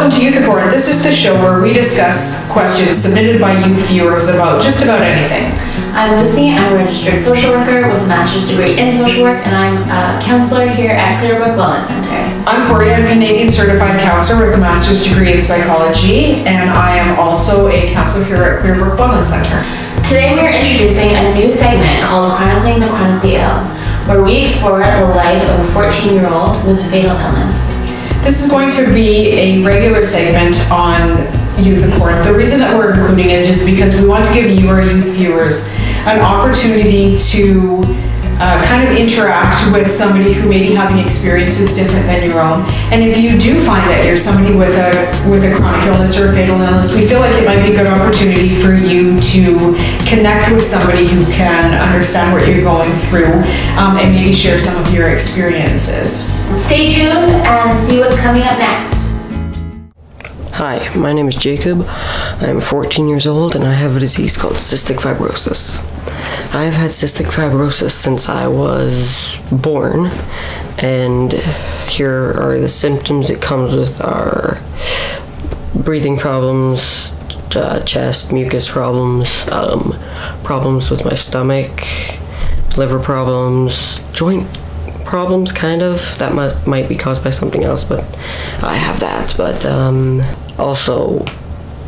welcome to Youthicorn. This is the show where we discuss questions submitted by youth viewers about just about anything. I'm Lucy. I'm a registered social worker with a master's degree in social work, and I'm a counselor here at Clearbrook Wellness Centre. I'm Corey. I'm a Canadian certified counselor with a master's degree in psychology, and I am also a counselor here at Clearbrook Wellness Centre. Today we are introducing a new segment called Chronicling the Chronically Ill, where we explore the life of a 14-year-old with a fatal illness. This is going to be a regular segment on Youthicorn. The reason that we're including it is because we want to give you, our youth viewers, an opportunity to kind of interact with somebody who may be having experiences different than your own. And if you do find that you're somebody with a chronic illness or a fatal illness, we feel like it might be a good opportunity for you to connect with somebody who can understand what you're going through and maybe share some of your experiences. Stay tuned and see what's coming up next. Hi, my name is Jacob. I'm 14 years old and I have a disease called cystic fibrosis. I've had cystic fibrosis since I was born, and here are the symptoms it comes with: are breathing problems, chest, mucus problems, problems with my stomach, liver problems, joint problems, kind of. That might be caused by something else, but I have that. But also,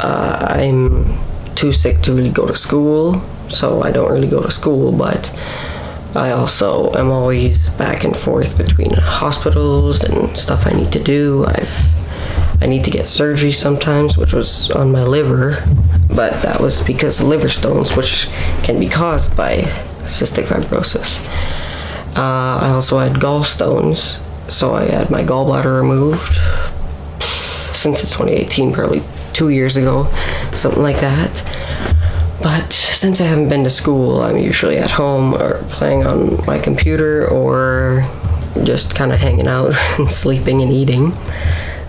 I'm too sick to really go to school, so I don't really go to school, but I also am always back and forth between hospitals and stuff I need to do. I need to get surgery sometimes, which was on my liver, but that was because of liver stones, which can be caused by cystic fibrosis. I also had gallstones, so I had my gallbladder removed since it's 2018, probably 2 years ago, something like that. But since I haven't been to school, I'm usually at home or playing on my computer or just kind of hanging out and sleeping and eating.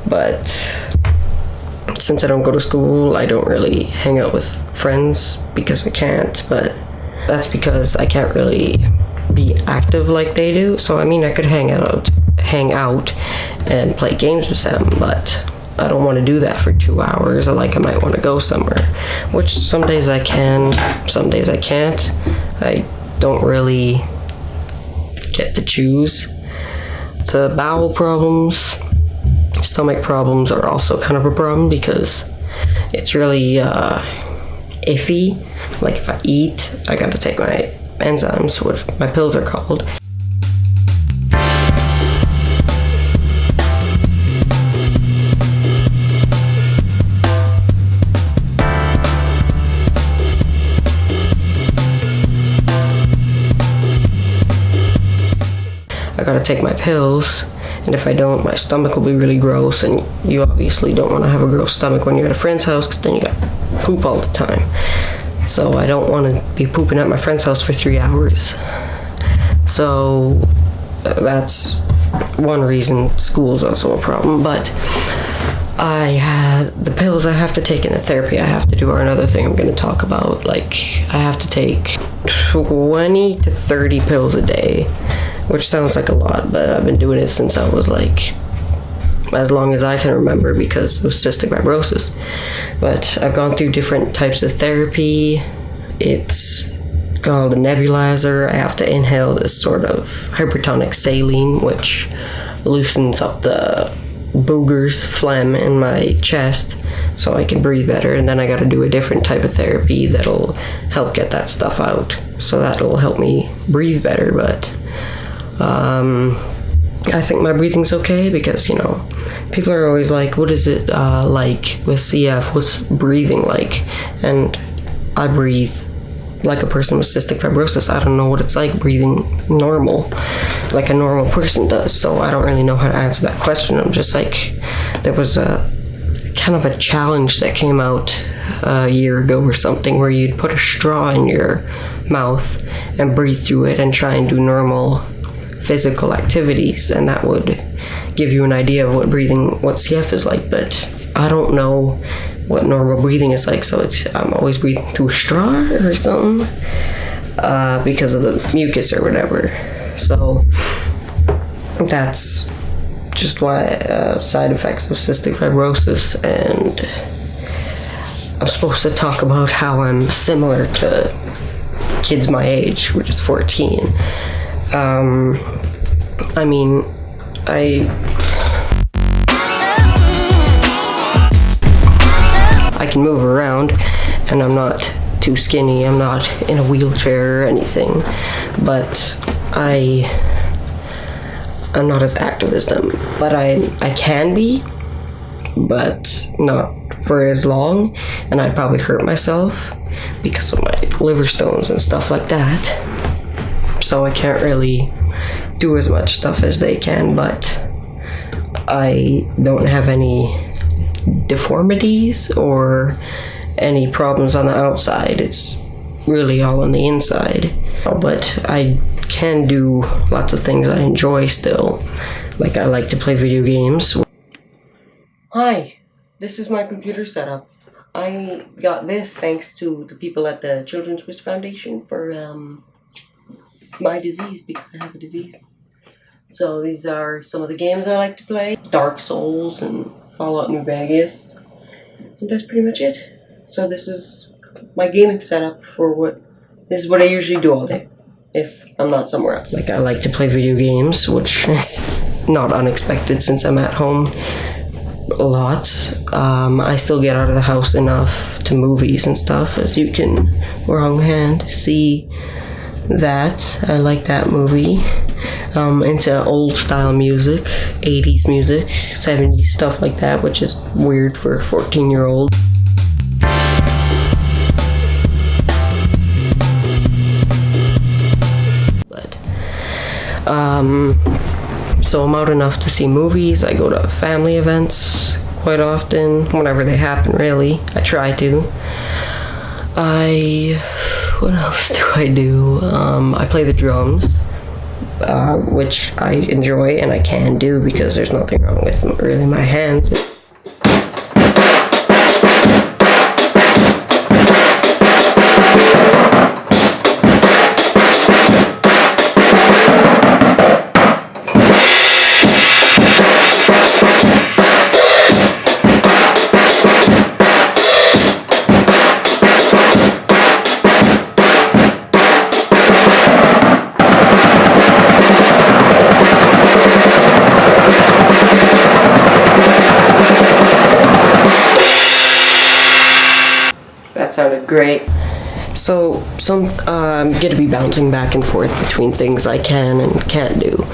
But since I don't go to school, I don't really hang out with friends because I can't, but that's because I can't really be active like they do. So I mean, I could hang out and play games with them, but I don't want to do that for 2 hours. I might want to go somewhere, which some days I can, some days I can't. I don't really get to choose. The bowel problems, stomach problems are also kind of a problem because it's really iffy. Like if I eat, I gotta take my enzymes, which my pills are called. I gotta take my pills, and if I don't, my stomach will be really gross, and you obviously don't want to have a gross stomach when you're at a friend's house, because then you got poop all the time. So I don't want to be pooping at my friend's house for 3 hours. So that's one reason. School's also a problem, but the pills I have to take and the therapy I have to do are another thing I'm going to talk about. Like, I have to take 20 to 30 pills a day, which sounds like a lot, but I've been doing it since I was as long as I can remember because of cystic fibrosis. But I've gone through different types of therapy. It's called a nebulizer. I have to inhale this sort of hypertonic saline, which loosens up the boogers, phlegm in my chest so I can breathe better. And then I got to do a different type of therapy that'll help get that stuff out. So that'll help me breathe better. But I think my breathing's okay because, people are always like, what is it like with CF? What's breathing like? And I breathe like a person with cystic fibrosis. I don't know what it's like breathing normal, like a normal person does. So I don't really know how to answer that question. I'm just like, there was a kind of a challenge that came out a year ago or something where you'd put a straw in your mouth and breathe through it and try and do normal physical activities, and that would give you an idea of what CF is like. But I don't know what normal breathing is like, so I'm always breathing through a straw or something because of the mucus or whatever. So that's just why side effects of cystic fibrosis, and I'm supposed to talk about how I'm similar to kids my age, which is 14. I mean, I can move around, and I'm not too skinny. I'm not in a wheelchair or anything, but I'm not as active as them. But I can be, but not for as long, and I'd probably hurt myself because of my liver stones and stuff like that. So I can't really do as much stuff as they can, but I don't have any deformities or any problems on the outside. It's really all on the inside. But I can do lots of things I enjoy still. Like, I like to play video games. Hi, this is my computer setup. I got this thanks to the people at the Children's Wish Foundation for my disease, because I have a disease. So these are some of the games I like to play. Dark Souls and Fallout New Vegas. And that's pretty much it. So this is my gaming setup this is what I usually do all day if I'm not somewhere else. Like, I like to play video games, which is not unexpected since I'm at home a lot. I still get out of the house enough to movies and stuff, as you can, wrong hand, see that. I like that movie. Into old style music, 80s music, 70s stuff like that, which is weird for a 14-year-old. But, so I'm out enough to see movies. I go to family events quite often, whenever they happen, really. I try to. What else do I do? I play the drums, which I enjoy and I can do because there's nothing wrong with really my hands. That sounded great. So I'm gonna be bouncing back and forth between things I can and can't do,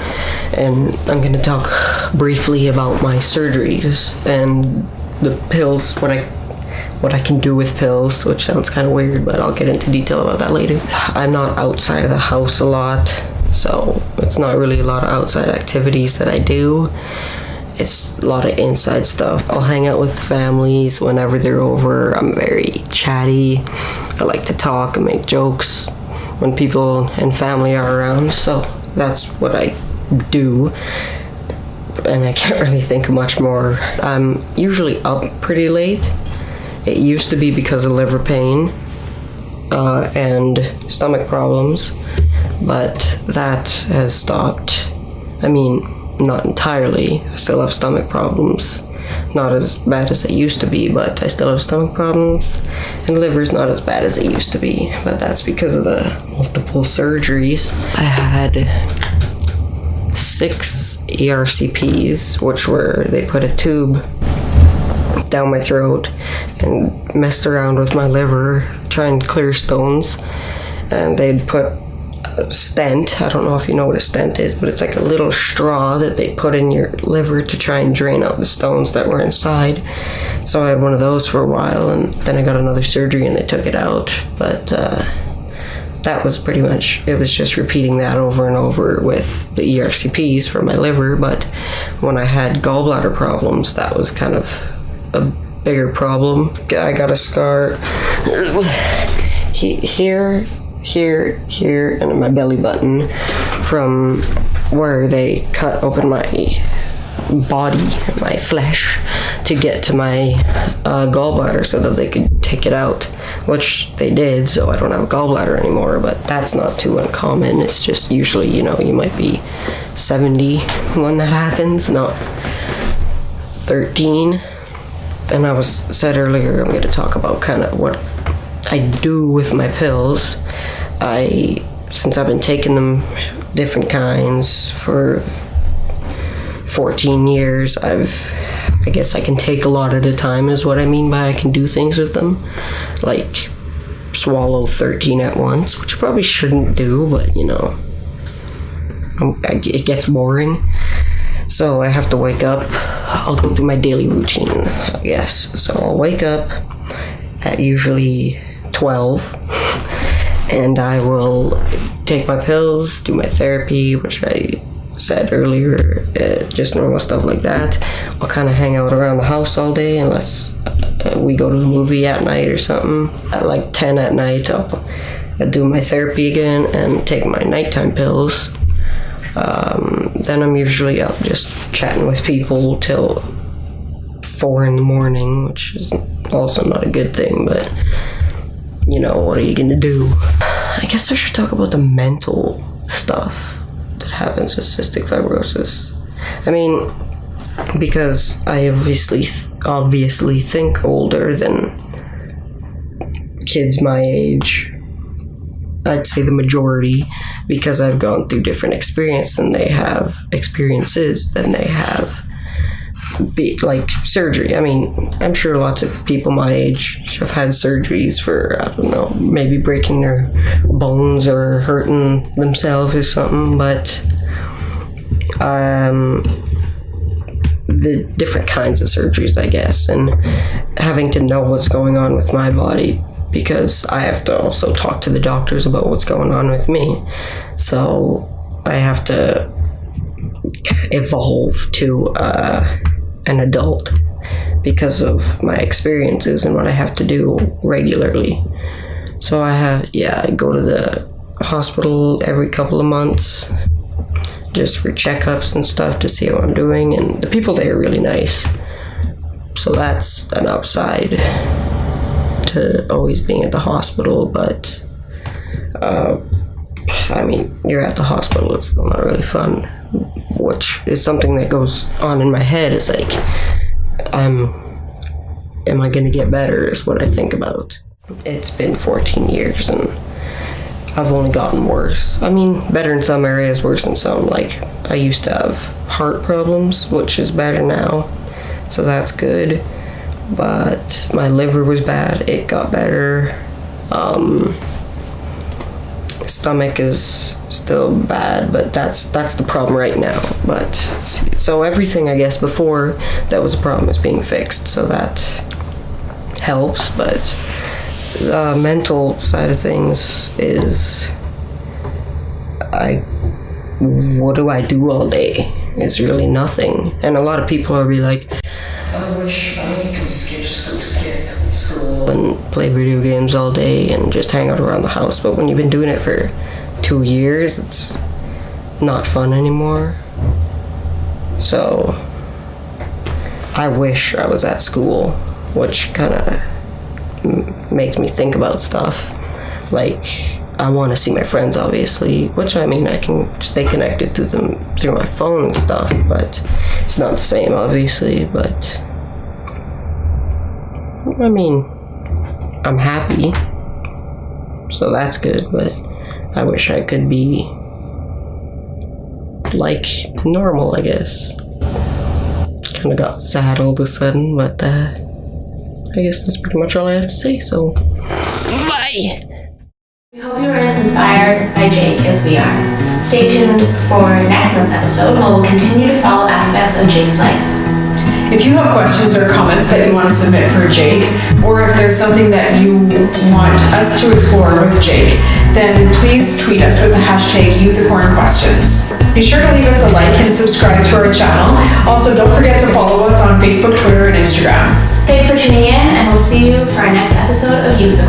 and I'm gonna talk briefly about my surgeries and the pills, what I can do with pills, which sounds kind of weird, but I'll get into detail about that later. I'm not outside of the house a lot, so it's not really a lot of outside activities that I do. It's a lot of inside stuff. I'll hang out with families whenever they're over. I'm very chatty. I like to talk and make jokes when people and family are around, so that's what I do. And I can't really think of much more. I'm usually up pretty late. It used to be because of liver pain and stomach problems, but that has stopped. I mean, not entirely. I still have stomach problems. Not as bad as it used to be, but I still have stomach problems. And liver's not as bad as it used to be, but that's because of the multiple surgeries. I had 6 ERCPs, which were, they put a tube down my throat and messed around with my liver, trying to clear stones. And they'd put stent. I don't know if you know what a stent is, but it's like a little straw that they put in your liver to try and drain out the stones that were inside. So I had one of those for a while, and then I got another surgery and they took it out. But that was pretty much, it was just repeating that over and over with the ERCPs for my liver. But when I had gallbladder problems, that was kind of a bigger problem. I got a scar here, and in my belly button from where they cut open my body, my flesh, to get to my gallbladder so that they could take it out, which they did, so I don't have a gallbladder anymore. But that's not too uncommon. It's just usually, you might be 70 when that happens, not 13, and I was said earlier I'm going to talk about kind of what I do with my pills. Since I've been taking them different kinds for 14 years, I guess I can take a lot at a time is what I mean by I can do things with them. Like swallow 13 at once, which I probably shouldn't do, but you know, it gets boring. So I have to wake up. I'll go through my daily routine, I guess. So I'll wake up at usually 12, and I will take my pills, do my therapy, which I said earlier, just normal stuff like that. I'll kind of hang out around the house all day unless we go to a movie at night or something. At like 10 at night, I'll do my therapy again and take my nighttime pills. Then I'm usually up just chatting with people till 4 in the morning, which is also not a good thing, but you know, what are you gonna do? I guess I should talk about the mental stuff that happens with cystic fibrosis. I mean, because I obviously think older than kids my age. I'd say the majority, because I've gone through different experiences than they have, like surgery. I mean, I'm sure lots of people my age have had surgeries for, I don't know, maybe breaking their bones or hurting themselves or something, but the different kinds of surgeries, I guess, and having to know what's going on with my body, because I have to also talk to the doctors about what's going on with me. So I have to evolve to an adult because of my experiences and what I have to do regularly. So I go to the hospital every couple of months just for checkups and stuff to see how I'm doing, and the people there are really nice. So that's an upside to always being at the hospital, but I mean, you're at the hospital, it's still not really fun, which is something that goes on in my head. Is like, am I gonna get better is what I think about. It's been 14 years and I've only gotten worse. I mean, better in some areas, worse in some. Like, I used to have heart problems, which is better now, so that's good. But my liver was bad, it got better. Stomach is still bad, but that's the problem right now. But so everything, I guess, before that was a problem is being fixed, so that helps. But the mental side of things is, what do I do all day? It's really nothing. And a lot of people will be like, I wish I could skip school and play video games all day and just hang out around the house. But when you've been doing it for 2 years, it's not fun anymore. So I wish I was at school, which kind of makes me think about stuff. Like, I want to see my friends, obviously, which, I mean, I can stay connected to them through my phone and stuff, but it's not the same, obviously. But I mean, I'm happy, so that's good, but I wish I could be like normal, I guess. Kind of got sad all of a sudden, but I guess that's pretty much all I have to say, so bye! We hope you were as inspired by Jake as we are. Stay tuned for next month's episode, where we'll continue to follow aspects of Jake's life. If you have questions or comments that you want to submit for Jake, or if there's something that you want us to explore with Jake, then please tweet us with the hashtag Youthicorn-questions. Be sure to leave us a like and subscribe to our channel. Also, don't forget to follow us on Facebook, Twitter, and Instagram. Thanks for tuning in, and we'll see you for our next episode of Youthicorn.